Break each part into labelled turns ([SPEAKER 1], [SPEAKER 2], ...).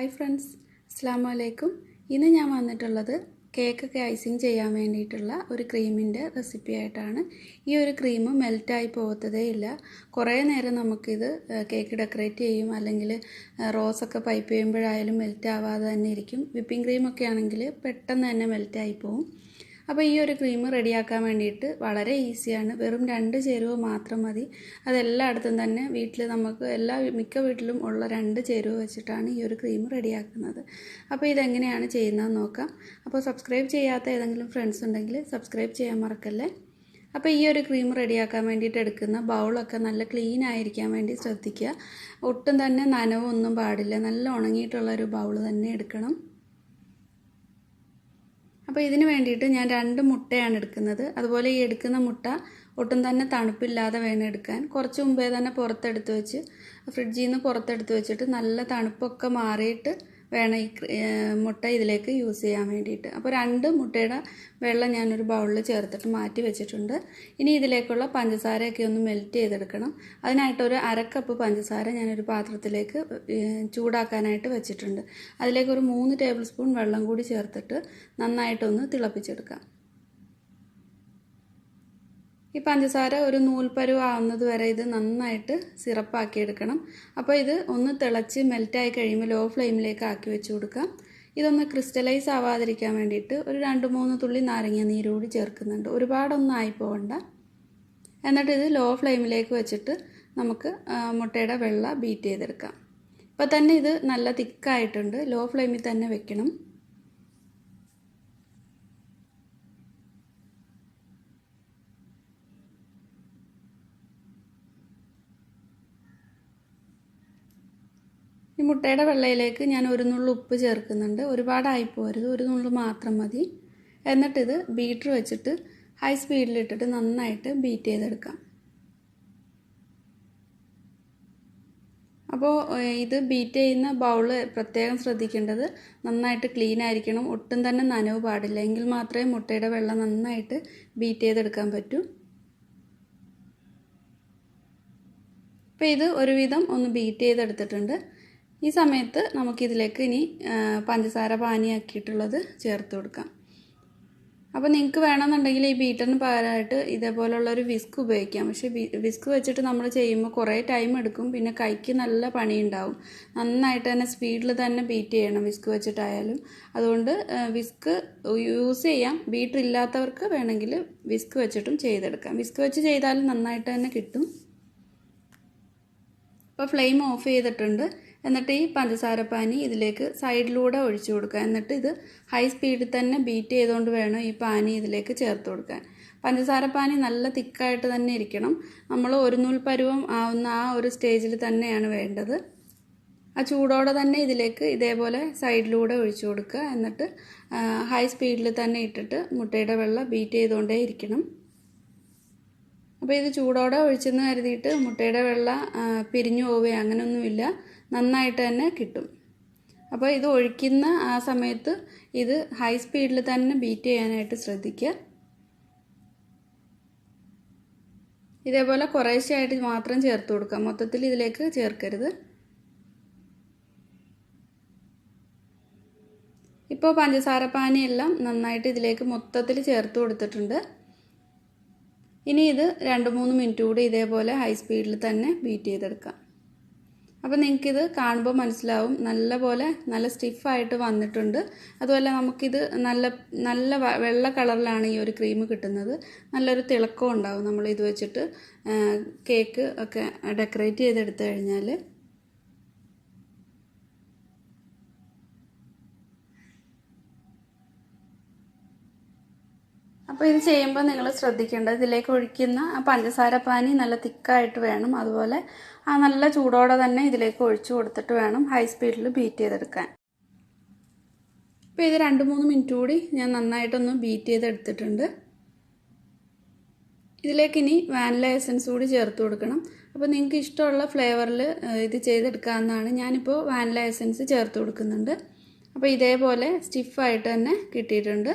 [SPEAKER 1] Hi friends, Assalamu alaikum. ഇന്ന് ഞാൻ വന്നിട്ടുള്ളത് കേക്ക് ഐസിങ് ചെയ്യാൻ വേണ്ടിയിട്ടുള്ള ഒരു ക്രീമിന്റെ റെസിപ്പി ആയിട്ടാണ്. ഈ ഒരു ക്രീം മെൽറ്റ് ആയി പോകത്തതേ ഇല്ല. കുറേ നേരം നമുക്കിത് കേക്ക് ഡെക്കറേറ്റ് ചെയ്യും അല്ലെങ്കിൽ റോസ് ഒക്കെ പൈപ്പ് ചെയ്യുമ്പോഴായാലും മെൽറ്റ് ആവാതെ തന്നെ ഇരിക്കും. വിപ്പിംഗ് ക്രീം ഒക്കെ ആണെങ്കിൽ പെട്ടെന്ന് തന്നെ മെൽറ്റ് ആയി പോകും. അപ്പോൾ ഈ ഒരു ക്രീം റെഡിയാക്കാൻ വേണ്ടിയിട്ട് വളരെ ഈസിയാണ്. വെറും 2 ചേരുവ മാത്രം മതി. അതെല്ലായിടത്തും തന്നെ വീട്ടിൽ നമുക്ക് മിക്ക വീട്ടിലും ഉള്ള 2 ചേരുവ വെച്ചിട്ടാണ് ഈ ഒരു ക്രീം റെഡിയാക്കുന്നത്. അപ്പോൾ ഇതെങ്ങനെയാണ് ചെയ്യുന്നതെന്ന് നോക്കാം. അപ്പോൾ സബ്സ്ക്രൈബ് ചെയ്യാത്ത ഏതെങ്കിലും ഫ്രണ്ട്സ് ഉണ്ടെങ്കിൽ സബ്സ്ക്രൈബ് ചെയ്യാൻ മറക്കല്ലേ. അപ്പോൾ ഈ ഒരു ക്രീം റെഡിയാക്കാൻ വേണ്ടിയിട്ട് എടുക്കുന്ന ബൗളൊക്കെ നല്ല ക്ലീൻ ആയിരിക്കാൻ വേണ്ടി ശ്രദ്ധിക്കുക. ഒട്ടും തന്നെ നനവൊന്നും പാടില്ല. നല്ല ഉണങ്ങിയിട്ടുള്ള ഒരു ബൗൾ തന്നെ എടുക്കണം. അപ്പോൾ ഇതിന് വേണ്ടിയിട്ട് ഞാൻ 2 മുട്ടയാണ് എടുക്കുന്നത്. അതുപോലെ ഈ എടുക്കുന്ന മുട്ട ഒട്ടും തന്നെ തണുപ്പില്ലാതെ വേണം എടുക്കാൻ. കുറച്ച് മുമ്പേ തന്നെ പുറത്തെടുത്ത് വെച്ച് ഫ്രിഡ്ജിൽ നിന്ന് പുറത്തെടുത്ത് വെച്ചിട്ട് നല്ല തണുപ്പൊക്കെ മാറിയിട്ട് വേണം ഈ മുട്ട ഇതിലേക്ക് യൂസ് ചെയ്യാൻ വേണ്ടിയിട്ട്. അപ്പോൾ 2 മുട്ടയുടെ വെള്ളം ഞാനൊരു ബൗളിൽ ചേർത്തിട്ട് മാറ്റി വെച്ചിട്ടുണ്ട്. ഇനി ഇതിലേക്കുള്ള പഞ്ചസാരയൊക്കെ ഒന്ന് മെൽറ്റ് ചെയ്തെടുക്കണം. അതിനായിട്ട് ഒരു 1/2 കപ്പ് പഞ്ചസാര ഞാനൊരു പാത്രത്തിലേക്ക് ചൂടാക്കാനായിട്ട് വെച്ചിട്ടുണ്ട്. അതിലേക്ക് ഒരു 3 ടേബിൾ സ്പൂൺ വെള്ളം കൂടി ചേർത്തിട്ട് നന്നായിട്ടൊന്ന് തിളപ്പിച്ചെടുക്കാം. ഈ പഞ്ചസാര ഒരു നൂൽപ്പരുവ ആവുന്നത് വരെ ഇത് നന്നായിട്ട് സിറപ്പാക്കി എടുക്കണം. അപ്പോൾ ഇത് ഒന്ന് തിളച്ച് മെൽറ്റായി കഴിയുമ്പോൾ ലോ ഫ്ലെയിമിലേക്ക് ആക്കി വെച്ച് കൊടുക്കാം. ഇതൊന്ന് ക്രിസ്റ്റലൈസ് ആവാതിരിക്കാൻ വേണ്ടിയിട്ട് ഒരു 2-3 തുള്ളി നാരങ്ങ നീര് കൂടി ചേർക്കുന്നുണ്ട്. ഒരുപാടൊന്നും ആയി പോകണ്ട. എന്നിട്ട് ഇത് ലോ ഫ്ലെയിമിലേക്ക് വെച്ചിട്ട് നമുക്ക് മുട്ടയുടെ വെള്ള ബീറ്റ് ചെയ്തെടുക്കാം. ഇപ്പോൾ തന്നെ ഇത് നല്ല തിക്കായിട്ടുണ്ട്. ലോ ഫ്ലെയിമിൽ തന്നെ വെക്കണം. ഈ മുട്ടയുടെ വെള്ളയിലേക്ക് ഞാൻ ഒരു നുള്ളു ഉപ്പ് ചേർക്കുന്നുണ്ട്. ഒരുപാടായി പോരുത്, ഒരു നുള്ളു മാത്രം മതി. എന്നിട്ടിത് ബീറ്റർ വെച്ചിട്ട് ഹൈ സ്പീഡിലിട്ടിട്ട് നന്നായിട്ട് ബീറ്റ് ചെയ്തെടുക്കാം. അപ്പോൾ ഇത് ബീറ്റ് ചെയ്യുന്ന ബൗള് പ്രത്യേകം ശ്രദ്ധിക്കേണ്ടത് നന്നായിട്ട് ക്ലീൻ ആയിരിക്കണം. ഒട്ടും തന്നെ നനവ് പാടില്ല. എങ്കിൽ മാത്രമേ മുട്ടയുടെ വെള്ളം നന്നായിട്ട് ബീറ്റ് ചെയ്തെടുക്കാൻ പറ്റൂ. അപ്പോൾ ഇത് ഒരുവിധം ഒന്ന് ബീറ്റ് ചെയ്തെടുത്തിട്ടുണ്ട്. ഈ സമയത്ത് നമുക്കിതിലേക്ക് ഇനി പഞ്ചസാര പാനിയാക്കിയിട്ടുള്ളത് ചേർത്ത് കൊടുക്കാം. അപ്പോൾ നിങ്ങൾക്ക് വേണമെന്നുണ്ടെങ്കിൽ ഈ ബീറ്ററിന് പകരമായിട്ട് ഇതേപോലുള്ളൊരു വിസ്ക് ഉപയോഗിക്കാം. പക്ഷേ വിസ്ക് വെച്ചിട്ട് നമ്മൾ ചെയ്യുമ്പോൾ കുറേ ടൈം എടുക്കും. പിന്നെ കൈക്ക് നല്ല പണിയുണ്ടാവും. നന്നായിട്ട് തന്നെ സ്പീഡിൽ തന്നെ ബീറ്റ് ചെയ്യണം വിസ്ക് വെച്ചിട്ടായാലും. അതുകൊണ്ട് വിസ്ക് യൂസ് ചെയ്യാം. ബീറ്റർ ഇല്ലാത്തവർക്ക് വേണമെങ്കിൽ വിസ്ക് വെച്ചിട്ടും ചെയ്തെടുക്കാം. വിസ്ക് വെച്ച് ചെയ്താലും നന്നായിട്ട് തന്നെ കിട്ടും. അപ്പോൾ ഫ്ലെയിം ഓഫ് ചെയ്തിട്ടുണ്ട്. എന്നിട്ട് ഈ പഞ്ചസാരപ്പാനി ഇതിലേക്ക് സൈഡിലൂടെ ഒഴിച്ചു കൊടുക്കുക. എന്നിട്ട് ഇത് ഹൈ സ്പീഡിൽ തന്നെ ബീറ്റ് ചെയ്തുകൊണ്ട് വേണം ഈ പാനി ഇതിലേക്ക് ചേർത്ത് കൊടുക്കാൻ. പഞ്ചസാരപ്പാനി നല്ല തിക്കായിട്ട് തന്നെ ഇരിക്കണം. നമ്മൾ ഒരു നൂൽ പരുവം ആവുന്ന ആ ഒരു സ്റ്റേജിൽ തന്നെയാണ് വേണ്ടത്. ആ ചൂടോടെ തന്നെ ഇതിലേക്ക് ഇതേപോലെ സൈഡിലൂടെ ഒഴിച്ചു കൊടുക്കുക. എന്നിട്ട് ഹൈ സ്പീഡിൽ തന്നെ ഇട്ടിട്ട് മുട്ടയുടെ വെള്ളം ബീറ്റ് ചെയ്തുകൊണ്ടേ ഇരിക്കണം. അപ്പോൾ ഇത് ചൂടോടെ ഒഴിച്ചെന്ന് കരുതിയിട്ട് മുട്ടയുടെ വെള്ളം പിരിഞ്ഞു പോവുകയോ അങ്ങനെയൊന്നുമില്ല. നന്നായിട്ട് തന്നെ കിട്ടും. അപ്പോൾ ഇത് ഒഴിക്കുന്ന ആ സമയത്ത് ഇത് ഹൈ സ്പീഡിൽ തന്നെ ബീറ്റ് ചെയ്യാനായിട്ട് ശ്രദ്ധിക്കുക. ഇതേപോലെ കുറേശ്ശെയായിട്ട് മാത്രം ചേർത്ത് കൊടുക്കുക. മൊത്തത്തിൽ ഇതിലേക്ക് ചേർക്കരുത്. ഇപ്പോൾ പഞ്ചസാര പാനിയെല്ലാം നന്നായിട്ട് ഇതിലേക്ക് മൊത്തത്തിൽ ചേർത്ത് കൊടുത്തിട്ടുണ്ട്. ഇനി ഇത് 2-3 മിനിറ്റ് കൂടി ഇതേപോലെ ഹൈ സ്പീഡിൽ തന്നെ ബീറ്റ് ചെയ്തെടുക്കാം. അപ്പോൾ നിങ്ങൾക്കിത് കാണുമ്പോൾ മനസ്സിലാവും നല്ല സ്റ്റിഫായിട്ട് വന്നിട്ടുണ്ട്. അതുപോലെ നമുക്കിത് നല്ല വെള്ള കളറിലാണ് ഈ ഒരു ക്രീം കിട്ടുന്നത്. നല്ലൊരു തിളക്കം ഉണ്ടാവും നമ്മൾ ഇത് വെച്ചിട്ട് കേക്ക് ഒക്കെ ഡെക്കറേറ്റ് ചെയ്തെടുത്തു കഴിഞ്ഞാൽ. അപ്പോൾ ഇത് ചെയ്യുമ്പോൾ നിങ്ങൾ ശ്രദ്ധിക്കേണ്ടത് ഇതിലേക്ക് ഒഴിക്കുന്ന ആ പഞ്ചസാര പാനി നല്ല തിക്കായിട്ട് വേണം. അതുപോലെ ആ നല്ല ചൂടോടെ തന്നെ ഇതിലേക്ക് ഒഴിച്ചു കൊടുത്തിട്ട് വേണം ഹൈ സ്പീഡിൽ ബീറ്റ് ചെയ്തെടുക്കാൻ. ഇപ്പോൾ ഇത് 2-3 മിനിറ്റ് കൂടി ഞാൻ നന്നായിട്ടൊന്ന് ബീറ്റ് ചെയ്തെടുത്തിട്ടുണ്ട്. ഇതിലേക്കിനി വാനില എസൻസ് കൂടി ചേർത്ത് കൊടുക്കണം. അപ്പോൾ നിങ്ങൾക്ക് ഇഷ്ടമുള്ള ഫ്ലേവറിൽ ഇത് ചെയ്തെടുക്കാവുന്നതാണ്. ഞാനിപ്പോൾ വാനില എസൻസ് ചേർത്ത് കൊടുക്കുന്നുണ്ട്. അപ്പോൾ ഇതേപോലെ സ്റ്റിഫായിട്ട് തന്നെ കിട്ടിയിട്ടുണ്ട്.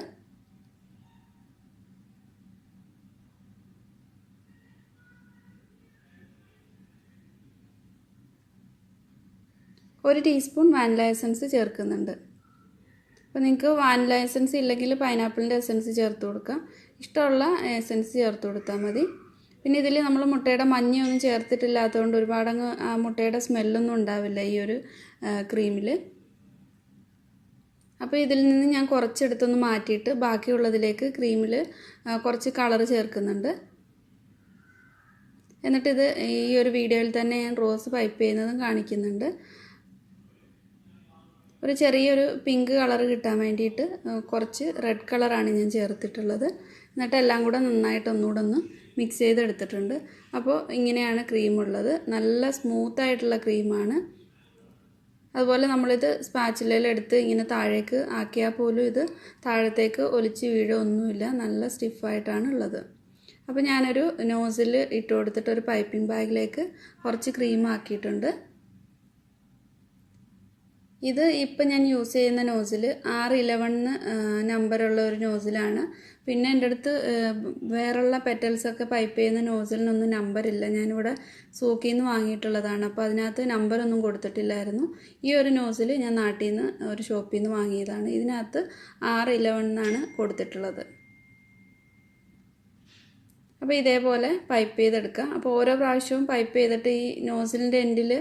[SPEAKER 1] 1 ടീസ്പൂൺ വാനില എസൻസ് ചേർക്കുന്നുണ്ട്. അപ്പോൾ നിങ്ങൾക്ക് വാനില എസൻസ് ഇല്ലെങ്കിൽ പൈനാപ്പിളിൻ്റെ എസൻസ് ചേർത്ത് കൊടുക്കാം. ഇഷ്ടമുള്ള എസൻസ് ചേർത്ത് കൊടുത്താൽ മതി. പിന്നെ ഇതിൽ നമ്മൾ മുട്ടയുടെ മഞ്ഞയൊന്നും ചേർത്തിട്ടില്ലാത്തതുകൊണ്ട് ഒരുപാടങ്ങ് ആ മുട്ടയുടെ സ്മെല്ലൊന്നും ഉണ്ടാവില്ല ഈ ഒരു ക്രീമിൽ. അപ്പോൾ ഇതിൽ നിന്ന് ഞാൻ കുറച്ചെടുത്തൊന്ന് മാറ്റിയിട്ട് ബാക്കിയുള്ളതിലേക്ക് ക്രീമിൽ കുറച്ച് കളർ ചേർക്കുന്നുണ്ട്. എന്നിട്ടിത് ഈ ഒരു വീഡിയോയിൽ തന്നെ ഞാൻ റോസ് പൈപ്പ് ചെയ്യുന്നതും കാണിക്കുന്നുണ്ട്. ഒരു ചെറിയൊരു പിങ്ക് കളർ കിട്ടാൻ വേണ്ടിയിട്ട് കുറച്ച് റെഡ് കളറാണ് ഞാൻ ചേർത്തിട്ടുള്ളത്. എന്നിട്ട് എല്ലാം കൂടെ നന്നായിട്ട് ഒന്നുകൂടെ ഒന്ന് മിക്സ് ചെയ്തെടുത്തിട്ടുണ്ട്. അപ്പോൾ ഇങ്ങനെയാണ് ക്രീമുള്ളത്. നല്ല സ്മൂത്തായിട്ടുള്ള ക്രീമാണ്. അതുപോലെ നമ്മളിത് സ്പാച്ചുലയിലെടുത്ത് ഇങ്ങനെ താഴേക്ക് ആക്കിയാൽ പോലും ഇത് താഴത്തേക്ക് ഒലിച്ച് വീഴൊന്നുമില്ല. നല്ല സ്റ്റിഫായിട്ടാണ് ഉള്ളത്. അപ്പോൾ ഞാനൊരു നോസിൽ ഇട്ട് കൊടുത്തിട്ട് ഒരു പൈപ്പിംഗ് ബാഗിലേക്ക് കുറച്ച് ക്രീം ആക്കിയിട്ടുണ്ട്. ഇത് ഇപ്പം ഞാൻ യൂസ് ചെയ്യുന്ന നോസിൽ 611 നമ്പറുള്ള ഒരു നോസിലാണ്. പിന്നെ എൻ്റെ അടുത്ത് വേറെയുള്ള പെറ്റൽസൊക്കെ പൈപ്പ് ചെയ്യുന്ന നോസിലിനൊന്നും നമ്പറില്ല. ഞാനിവിടെ സൂക്കിൽ നിന്ന് വാങ്ങിയിട്ടുള്ളതാണ്. അപ്പോൾ അതിനകത്ത് നമ്പറൊന്നും കൊടുത്തിട്ടില്ലായിരുന്നു. ഈ ഒരു നോസിൽ ഞാൻ നാട്ടിൽ നിന്ന് ഒരു ഷോപ്പിൽ നിന്ന് വാങ്ങിയതാണ്. ഇതിനകത്ത് 611 എന്നാണ് കൊടുത്തിട്ടുള്ളത്. അപ്പോൾ ഇതേപോലെ പൈപ്പ് ചെയ്തെടുക്കുക. അപ്പോൾ ഓരോ പ്രാവശ്യവും പൈപ്പ് ചെയ്തിട്ട് ഈ നോസിലിൻ്റെ എൻഡിൽ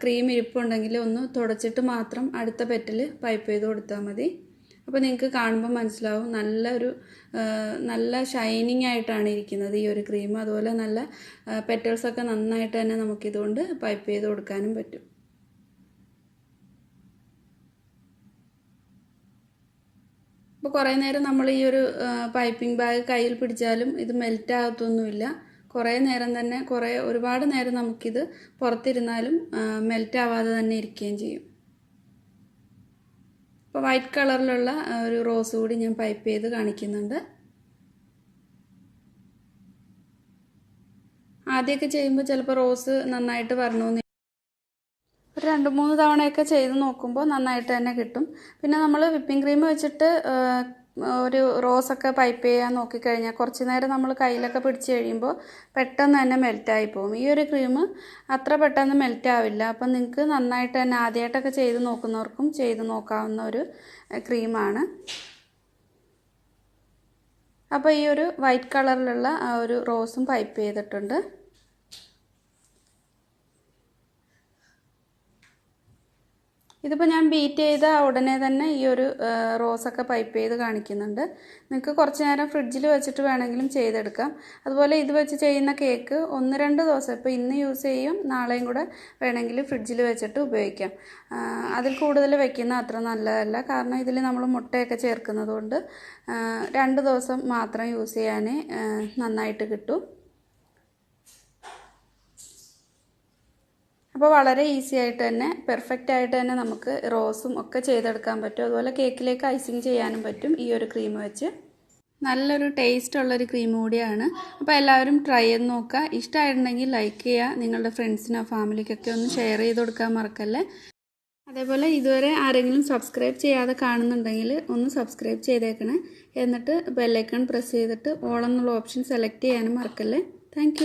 [SPEAKER 1] ക്രീം ഇരിപ്പുണ്ടെങ്കിൽ ഒന്ന് തുടച്ചിട്ട് മാത്രം അടുത്ത പെറ്റിൽ പൈപ്പ് ചെയ്ത് കൊടുത്താൽ മതി. അപ്പോൾ നിങ്ങൾക്ക് കാണുമ്പോൾ മനസ്സിലാവും നല്ല ഷൈനിങ് ആയിട്ടാണ് ഇരിക്കുന്നത് ഈ ഒരു ക്രീം. അതുപോലെ നല്ല പെറ്റൽസൊക്കെ നന്നായിട്ട് തന്നെ നമുക്കിതുകൊണ്ട് പൈപ്പ് ചെയ്ത് കൊടുക്കാനും പറ്റും. അപ്പോൾ കുറേ നേരം നമ്മൾ ഈ ഒരു പൈപ്പിംഗ് ബാഗ് കയ്യിൽ പിടിച്ചാലും ഇത് മെൽറ്റ് ആകത്തൊന്നുമില്ല. കുറേ നേരം തന്നെ ഒരുപാട് നേരം നമുക്കിത് പുറത്തിരുന്നാലും മെൽറ്റ് ആവാതെ തന്നെ ഇരിക്കുകയും ചെയ്യും. അപ്പോൾ വൈറ്റ് കളറിലുള്ള ഒരു റോസ് കൂടി ഞാൻ പൈപ്പ് ചെയ്ത് കാണിക്കുന്നുണ്ട്. ആദ്യമൊക്കെ ചെയ്യുമ്പോൾ ചിലപ്പോൾ റോസ് നന്നായിട്ട് വരണമെന്ന് ഒരു 2-3 തവണയൊക്കെ ചെയ്ത് നോക്കുമ്പോൾ നന്നായിട്ട് തന്നെ കിട്ടും. പിന്നെ നമ്മൾ വിപ്പിംഗ് ക്രീം വെച്ചിട്ട് ഒരു റോസൊക്കെ പൈപ്പ് ചെയ്യാൻ നോക്കിക്കഴിഞ്ഞാൽ കുറച്ച് നേരം നമ്മൾ കയ്യിലൊക്കെ പിടിച്ച് കഴിയുമ്പോൾ പെട്ടെന്ന് തന്നെ മെൽറ്റായി പോകും. ഈ ഒരു ക്രീം അത്ര പെട്ടെന്ന് മെൽറ്റ് ആവില്ല. അപ്പം നിങ്ങൾക്ക് നന്നായിട്ട് തന്നെ ആദ്യമായിട്ടൊക്കെ ചെയ്ത് നോക്കുന്നവർക്കും ചെയ്ത് നോക്കാവുന്ന ഒരു ക്രീമാണ്. അപ്പോൾ ഈ ഒരു വൈറ്റ് കളറിലുള്ള ഒരു റോസും പൈപ്പ് ചെയ്തിട്ടുണ്ട്. ഇതിപ്പോൾ ഞാൻ ബീറ്റ് ചെയ്ത ഉടനെ തന്നെ ഈ ഒരു റോസൊക്കെ പൈപ്പ് ചെയ്ത് കാണിക്കുന്നുണ്ട്. നിങ്ങൾക്ക് കുറച്ച് നേരം ഫ്രിഡ്ജിൽ വെച്ചിട്ട് വേണമെങ്കിലും ചെയ്തെടുക്കാം. അതുപോലെ ഇത് വെച്ച് ചെയ്യുന്ന കേക്ക് 1-2 ദിവസം ഇപ്പോൾ ഇന്ന് യൂസ് ചെയ്യും, നാളെയും കൂടെ വേണമെങ്കിൽ ഫ്രിഡ്ജിൽ വെച്ചിട്ട് ഉപയോഗിക്കാം. അതിൽ കൂടുതൽ വെക്കുന്ന അത്ര നല്ലതല്ല. കാരണം ഇതിൽ നമ്മൾ മുട്ടയൊക്കെ ചേർക്കുന്നത് കൊണ്ട് 2 ദിവസം മാത്രം യൂസ് ചെയ്യാനേ നന്നായിട്ട് കിട്ടും. അപ്പോൾ വളരെ ഈസി ആയിട്ട് തന്നെ പെർഫെക്റ്റ് ആയിട്ട് തന്നെ നമുക്ക് റോസും ഒക്കെ ചെയ്തെടുക്കാൻ പറ്റും. അതുപോലെ കേക്കിലേക്ക് ഐസിങ് ചെയ്യാനും പറ്റും ഈ ഒരു ക്രീം വെച്ച്. നല്ലൊരു ടേസ്റ്റ് ഉള്ളൊരു ക്രീം കൂടിയാണ്. അപ്പോൾ എല്ലാവരും ട്രൈ ചെയ്ത് നോക്കുക. ഇഷ്ടമായിട്ടുണ്ടെങ്കിൽ ലൈക്ക് ചെയ്യുക. നിങ്ങളുടെ ഫ്രണ്ട്സിനോ ഫാമിലിക്കൊക്കെ ഒന്ന് ഷെയർ ചെയ്ത് കൊടുക്കാൻ മറക്കല്ലേ. അതേപോലെ ഇതുവരെ ആരെങ്കിലും സബ്സ്ക്രൈബ് ചെയ്യാതെ കാണുന്നുണ്ടെങ്കിൽ ഒന്ന് സബ്സ്ക്രൈബ് ചെയ്തേക്കണേ. എന്നിട്ട് ബെല്ലൈക്കൺ പ്രസ് ചെയ്തിട്ട് ഓൾ എന്നുള്ള ഓപ്ഷൻ സെലക്ട് ചെയ്യാനും മറക്കല്ലേ. താങ്ക്